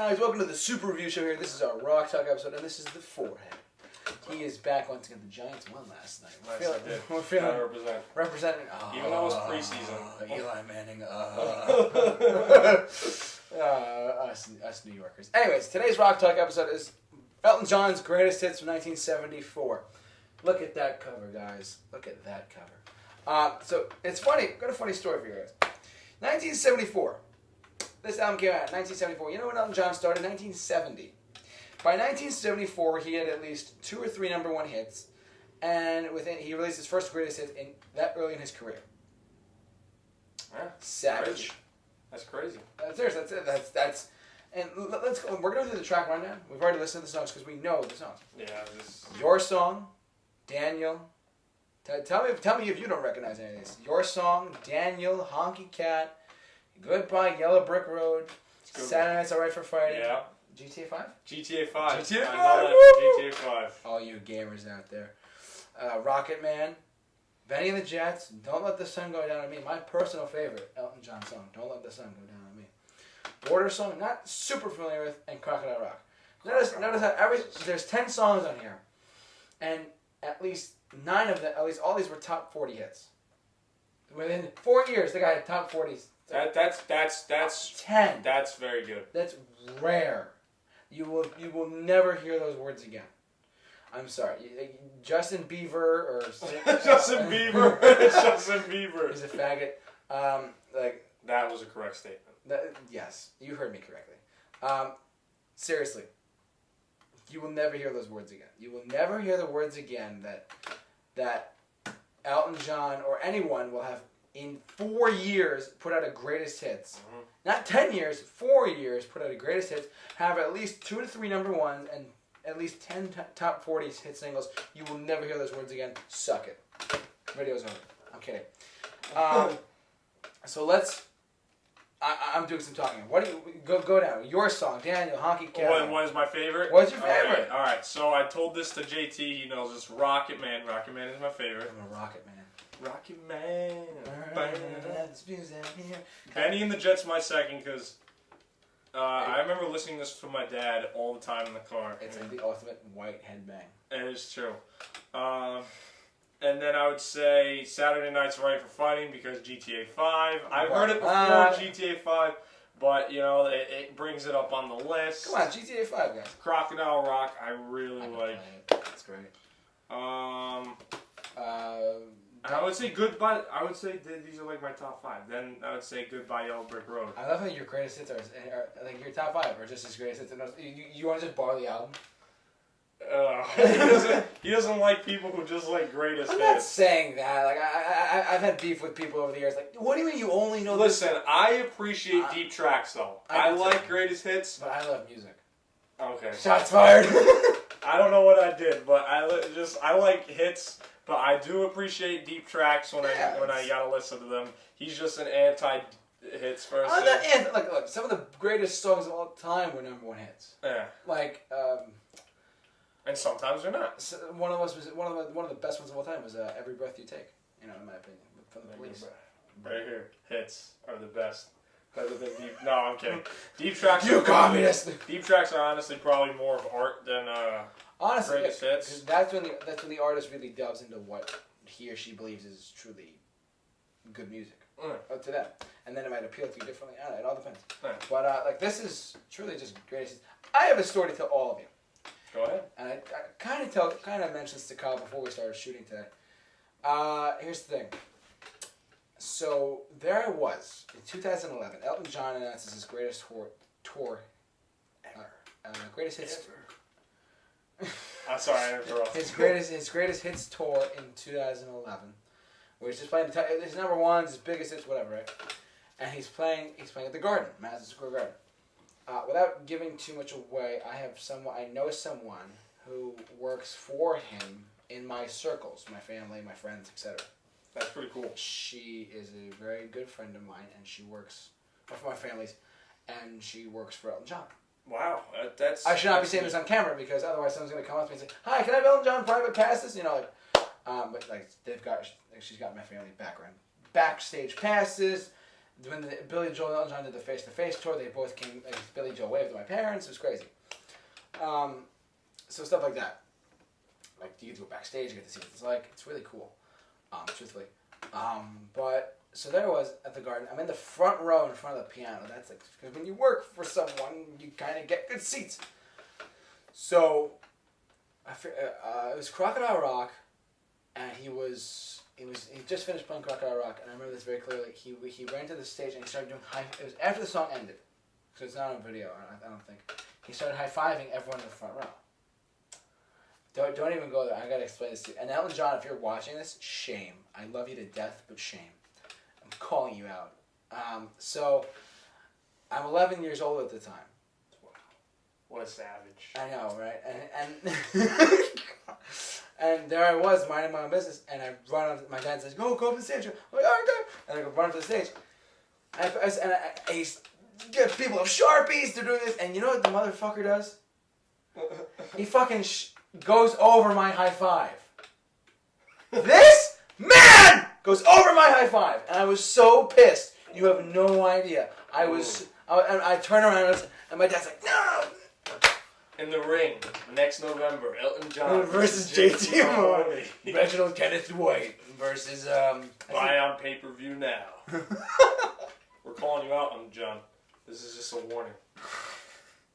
guys, welcome to the Super Review Show here. This is our Rock Talk episode, and this is the forehead. He is back once again. The Giants won last night. We're feeling representing. Even though it was preseason. Eli Manning. Us New Yorkers. Anyways, today's Rock Talk episode is Elton John's greatest hits from 1974. Look at that cover, guys. Look at that cover. So it's funny. I've got a funny story for you guys. 1974. This album came out in 1974. You know when Elton John started? 1970. By 1974, he had at least 2 or 3 number 1 hits, and he released his first greatest hit that early in his career. Yeah, Savage. Crazy. That's crazy. That's it. That's. And let's go. We're gonna do the track rundown. We've already listened to the songs because we know the songs. Yeah. Your Song, Daniel. Tell me if you don't recognize any of these. Your Song, Daniel, Honky Cat, Goodbye Yellow Brick Road, Saturday Night's Alright for Fighting. Yeah. GTA 5? GTA 5. GTA 5! I know that. GTA 5. All you gamers out there. Rocket Man, Benny and the Jets, Don't Let the Sun Go Down on Me. My personal favorite Elton John song, Don't Let the Sun Go Down on Me. Border Song, not super familiar with, and Crocodile Rock. Notice how there's 10 songs on here, and at least 9 of them, at least all these were top 40 hits. Within 4 years, the guy had top 40s. That's 10. That's very good. That's rare. You will never hear those words again. I'm sorry, Justin Bieber or Justin Bieber. Justin Bieber. He's a faggot. That was a correct statement. Yes, you heard me correctly. Seriously, you will never hear those words again. You will never hear the words again that Elton John or anyone will have in 4 years put out a greatest hits. Mm-hmm. Not 10 years, 4 years put out a greatest hits, have at least 2 to 3 number 1s and at least 10 top 40 hit singles. You will never hear those words again. Suck it. Video's over. I'm kidding. So let's. I'm doing some talking. What do you go down? Your Song, Daniel, Honky Cat. What is my favorite? What's your favorite? All right. So I told this to JT. He knows this. Rocket Man. Rocket Man is my favorite. I'm a Rocket Man. Rocket Man. Benny and the Jets my second because I remember listening to this to my dad all the time in the car. It's like the ultimate white headbang. It is true. And then I would say Saturday Night's Alright for Fighting because GTA 5. I've heard it before GTA 5, but you know it brings it up on the list. Come on, GTA 5 guys. Crocodile Rock I really like. That's great. I would say Goodbye. I would say these are like my top 5. Then I would say Goodbye Yellow Brick Road. I love how your greatest hits are like your top 5 are just his greatest hits. You want to just borrow the album? He doesn't like people who just like greatest hits. I'm not saying that. Like I've had beef with people over the years. Like, what do you mean you only know? Listen, I appreciate deep tracks though. I like greatest hits, but I love music. Okay. Shots fired. I don't know what I did, but I like hits. But I do appreciate deep tracks when I gotta listen to them. He's just an anti-hits person. Look, some of the greatest songs of all time were number 1 hits. Yeah. Like. And sometimes they're not. One of the best ones of all time was "Every Breath You Take." You know, in my opinion, from the Police. Right here, hits are the best. Better than deep. No, I'm kidding. Deep tracks. You communist. Deep tracks are honestly probably more of art than honestly greatest hits. That's when the artist really delves into what he or she believes is truly good music to them, and then it might appeal to you differently. I don't know, it all depends. But this is truly just greatest. I have a story to tell all of you. Go ahead. And I kind of mentioned this to Kyle before we started shooting today. Here's the thing. So there I was in 2011. Elton John announces his greatest tour ever. Greatest hits. I'm sorry, I interrupted. His greatest hits tour in 2011, where he's just playing his number 1s, his biggest hits, whatever, right? And he's playing at the Garden, Madison Square Garden. Without giving too much away, I know someone who works for him in my circles, my family, my friends, etc. That's pretty cool. She is a very good friend of mine, and she works for my family's, and she works for Elton John. Wow, that's. I should not be saying this on camera because otherwise someone's going to come up to me and say, "Hi, can I have Elton John private passes?" You know, but she's got my family background, backstage passes. when Billy Joel and Elton John did the Face to Face tour, they both came. Like, Billy Joel waved to my parents. It was crazy. So stuff like that. Like you get to go backstage, you get to see what it's like. It's really cool. Truthfully. But so there I was at the Garden. I'm in the front row in front of the piano. That's like because when you work for someone, you kind of get good seats. So it was Crocodile Rock, and he just finished playing Crocodile Rock, and I remember this very clearly. He ran to the stage and he started doing it was after the song ended, so it's not on video. I don't think. He started high-fiving everyone in the front row. Don't even go there. I gotta explain this to you. And Elton John, if you're watching this, shame. I love you to death, but shame. I'm calling you out. So I'm 11 years old at the time. Wow, what a savage. I know, right? And and there I was minding my own business, and I run up. My dad says, "Go up the stage." I'm like, "All right, go." And I go run up to the stage. And I get people of Sharpies. They're doing this, and you know what the motherfucker does? He fucking goes over my high five. This man goes over my high five, and I was so pissed. You have no idea. I turn around and my dad's like, "No." In the ring next November, Elton John versus JT Mahoney. Reginald Kenneth White versus Buy on pay-per-view now. We're calling you out, Elton John. This is just a warning.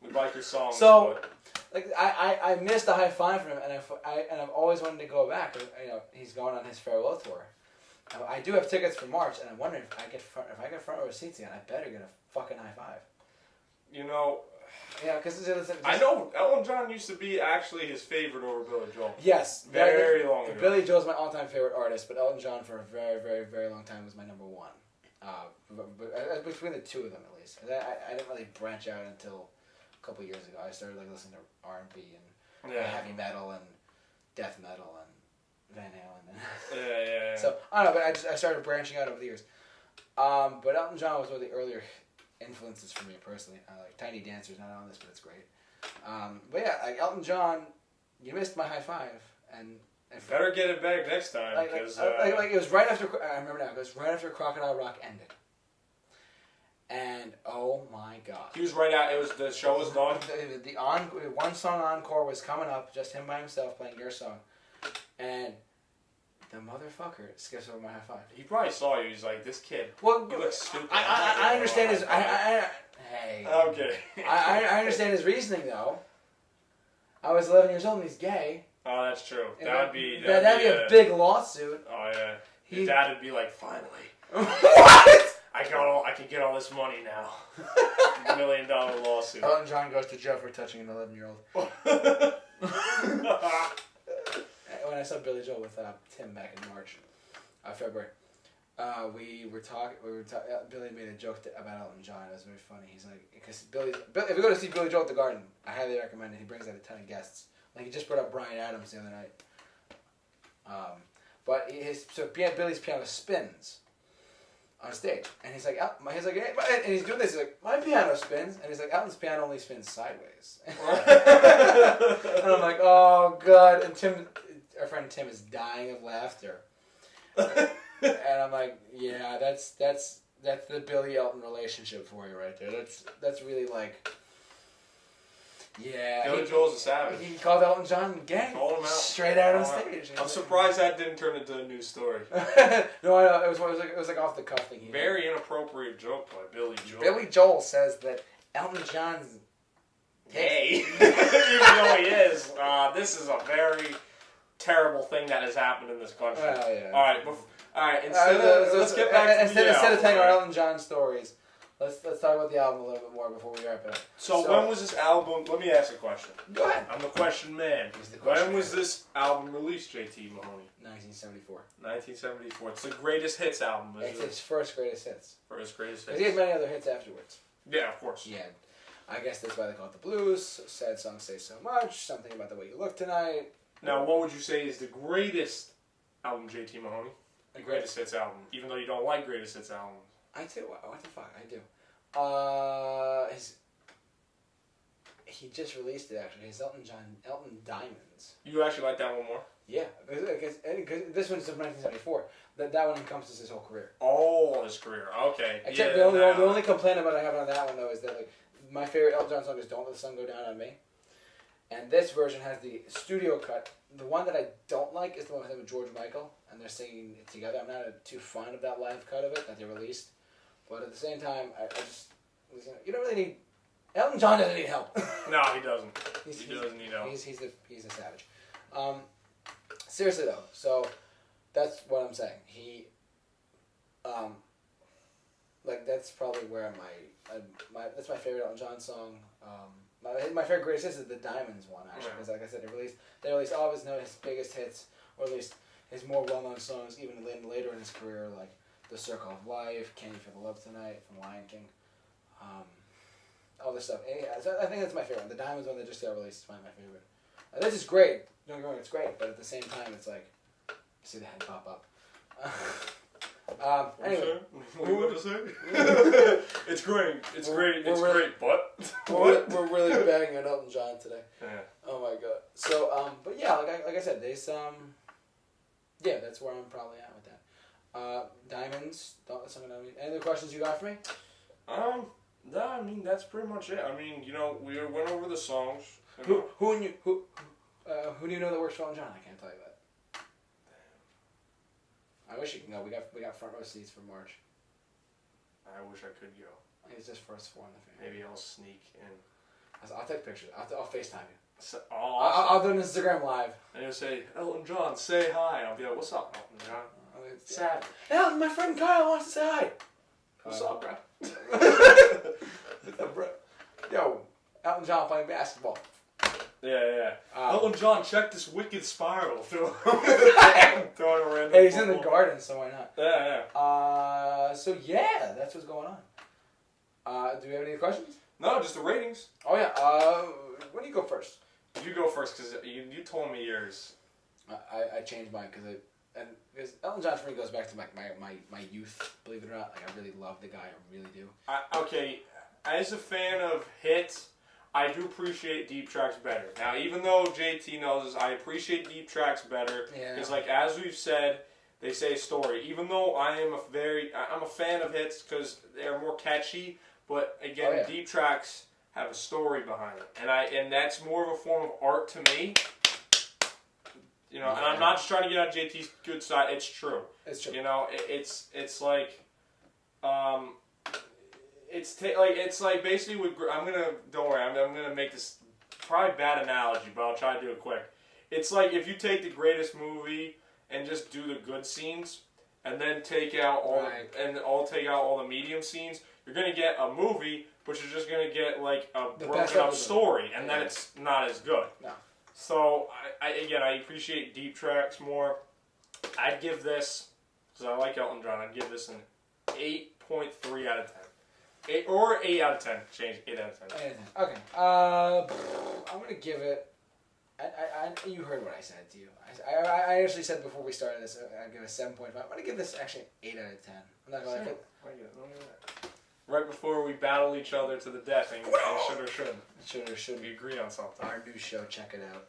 We like your songs. So, but... like I missed a high five from him, and I've always wanted to go back. You know, he's going on his farewell tour. I do have tickets for March, and I'm wondering if I get front row seats again. I better get a fucking high five. You know. Yeah, because I know Elton John used to be actually his favorite over Billy Joel. Yes, very long ago. Billy Joel's my all-time favorite artist, but Elton John for a very, very, very long time was my number one. Between the two of them, at least. I didn't really branch out until a couple years ago. I started like listening to R&B and heavy metal and death metal and Van Halen. Yeah. So I don't know, but I started branching out over the years. But Elton John was one of the earlier influences for me personally. Like Tiny Dancer's not on this, but it's great. But yeah, like Elton John, you missed my high five, and better get it back next time. Because like it was right after. I remember now. It was right after Crocodile Rock ended, and oh my god, he was right out. It was the show was done. The one song encore was coming up, just him by himself playing your song, and the motherfucker skips over my high five. He probably saw you. He's like, this kid. Well, he looks stupid. I understand his. Hey. Okay. I understand his reasoning though. I was 11 years old and he's gay. Oh, that's true. That'd be a big lawsuit. Oh yeah. Your dad would be like, finally. What? I can get all this money now. $1 million lawsuit. Elton John goes to jail for touching an 11-year-old. When I saw Billy Joel with Tim back in February, we were talking. Billy made a joke about Elton John. It was very funny. He's like, because if you go to see Billy Joel at the Garden, I highly recommend it. He brings out a ton of guests. Like he just brought up Bryan Adams the other night. But Billy's piano spins on stage, and he's like, hey, and he's doing this. He's like, my piano spins, and he's like, Elton's piano only spins sideways. And I'm like, oh god. And our friend Tim is dying of laughter. And I'm like, yeah, that's the Billy Elton relationship for you right there. That's really like, yeah. Billy Joel's a savage. He called Elton John gay. Called him out. Straight out on stage. I'm surprised that didn't turn into a news story. No, I know. It was like off the cuff thing. Very inappropriate joke by Billy Joel. Billy Joel says that Elton John's gay. Even though he is. This is a very terrible thing that has happened in this country. Oh, yeah. All right. Let's get back to the instead of telling our Elton John stories, let's talk about the album a little bit more before we wrap it up. So when was this album? Let me ask a question. Go ahead. I'm the question man. When was this album released, JT Mahoney? 1974. 1974. It's the greatest hits album. It's his first greatest hits. First greatest hits. Because he had many other hits afterwards. Yeah, of course. Yeah. I guess that's why they call it the blues. Sad songs say so much. Something about the way you look tonight. Now, what would you say is the greatest album, JT Mahoney? The greatest hits album, even though you don't like greatest hits albums. I do. What the fuck? I do. he just released it actually. His Elton Diamonds. You actually like that one more? Yeah, because this one's from 1974. That one encompasses his whole career. Oh, his career. Okay. Except the only complaint about I have on that one though is that like my favorite Elton John song is "Don't Let the Sun Go Down on Me," and this version has the studio cut. The one that I don't like is the one with George Michael, and they're singing it together. I'm not too fond of that live cut of it that they released, but at the same time, I just you don't really need. Elton John doesn't need help. No, he doesn't. He doesn't need help. He's a savage. Seriously though, so that's what I'm saying. He, like that's probably where that's my favorite Elton John song. My favorite greatest hits is the Diamonds one actually, because like I said, they released all of his biggest hits, or at least his more well-known songs, even later in his career, like "The Circle of Life," "Can You Feel the Love Tonight" from Lion King. All this stuff. And yeah, so I think that's my favorite. The Diamonds one that just got released is probably my favorite. This is great. Don't get me wrong, it's great. But at the same time, it's like, you see the head pop up. Anyway. What are you about to say? It's great. It's great. It's great. But what? We're really banging on Elton John today. Yeah. Oh my god. So but yeah, like I said, there's yeah, that's where I'm probably at with that. Diamonds. Don't let someone know me. Any other questions you got for me? No, I mean that's pretty much it. I mean, you know, we went over the songs. Who do you know that works for Elton John? I can't tell you that. I wish you could go. We got front row seats for March. I wish I could go. It's just first four in the family. Maybe I'll sneak in. I'll take pictures. I'll FaceTime you. So, I'll do an Instagram live. And you'll say, Elton John, say hi. And I'll be like, what's up, Elton John? It's sad. Elton, my friend Kyle wants to say hi. What's up, bro? What's up, bro? Yo, Elton John playing basketball. Yeah. Elton John, check this wicked spiral. Throwing a random Hey, he's in the garden, so why not? Yeah. So yeah, that's what's going on. Do we have any questions? No, just the ratings. Oh yeah. When do you go first? You go first, because you told me yours. I changed mine because Elton John for me goes back to my youth. Believe it or not, like I really love the guy. I really do. Okay, as a fan of hits, I do appreciate deep tracks better. Now, even though JT knows this, I appreciate deep tracks better. Yeah. Because, like, as we've said, they say story. Even though I'm a fan of hits because they're more catchy, but again, deep tracks have a story behind it, and that's more of a form of art to me. You know, and I'm not just trying to get on JT's good side. It's true. It's true. You know, it's like, it's like basically with don't worry, I'm gonna make this probably bad analogy, but I'll try to do it quick. It's like if you take the greatest movie and just do the good scenes, and then take out all the medium scenes, you're gonna get a movie, but you're just gonna get like a broken up story, and then it's not as good. No. So I appreciate deep tracks more. I'd give this, because I like Elton John, I'd give this an 8.3 out of 10. 8 out of 10. Change 8 out of 10. Okay. I'm gonna give it. You heard what I said to you. I actually said before we started this, I'd give it 7.5. I'm gonna give this actually an 8 out of 10. I'm not gonna. Right before we battle each other to the death, and should or shouldn't. Should or shouldn't. We agree on something. Our new show, check it out.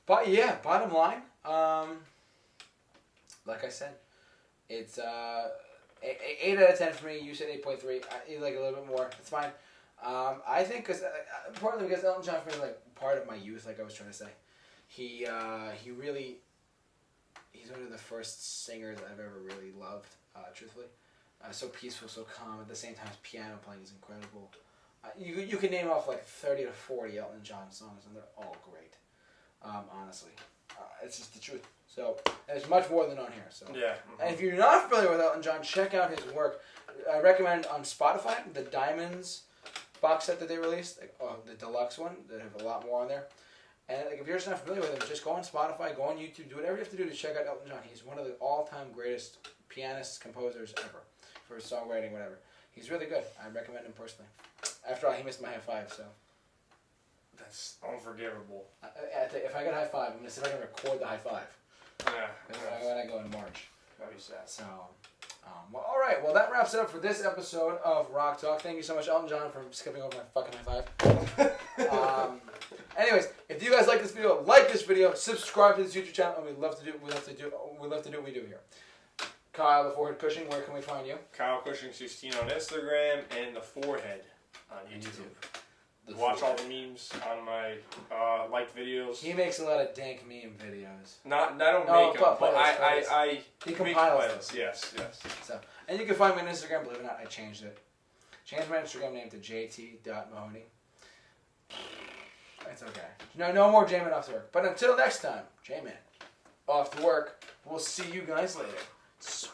But yeah, bottom line, like I said, it's 8 out of 10 for me. You said 8.3. You like a little bit more. It's fine. I think partly because Elton John for me is like part of my youth. Like I was trying to say, he's one of the first singers I've ever really loved. Truthfully. So peaceful, so calm. At the same time, his piano playing is incredible. You can name off like 30 to 40 Elton John songs, and they're all great. Honestly, it's just the truth. So there's much more than on here. So yeah. And if you're not familiar with Elton John, check out his work. I recommend on Spotify the Diamonds box set that they released, the deluxe one. They have a lot more on there. And if you're just not familiar with him, just go on Spotify, go on YouTube, do whatever you have to do to check out Elton John. He's one of the all-time greatest pianists, composers ever. For songwriting, whatever. He's really good. I recommend him personally. After all, he missed my high five, so. That's unforgivable. If I get a high five, I'm going to see if I can record the high five. Yeah. When I go in March. That'd be sad. So, Well, all right. Well, that wraps it up for this episode of Rock Talk. Thank you so much, Elton John, for skipping over my fucking high five. Anyways, if you guys like this video, subscribe to this YouTube channel, and we love to do what we do here. Kyle, the Forehead Cushing, where can we find you? Kyle Cushing 16 on Instagram and the Forehead on YouTube. Watch all the memes on my liked videos. He makes a lot of dank meme videos. I don't make them, but I he compiles them. Yes. So, and you can find me on Instagram. Believe it or not, I changed it. Changed my Instagram name to jt.mahoney. It's okay. No more J-Man off to work. But until next time, J-Man off to work. We'll see you guys later.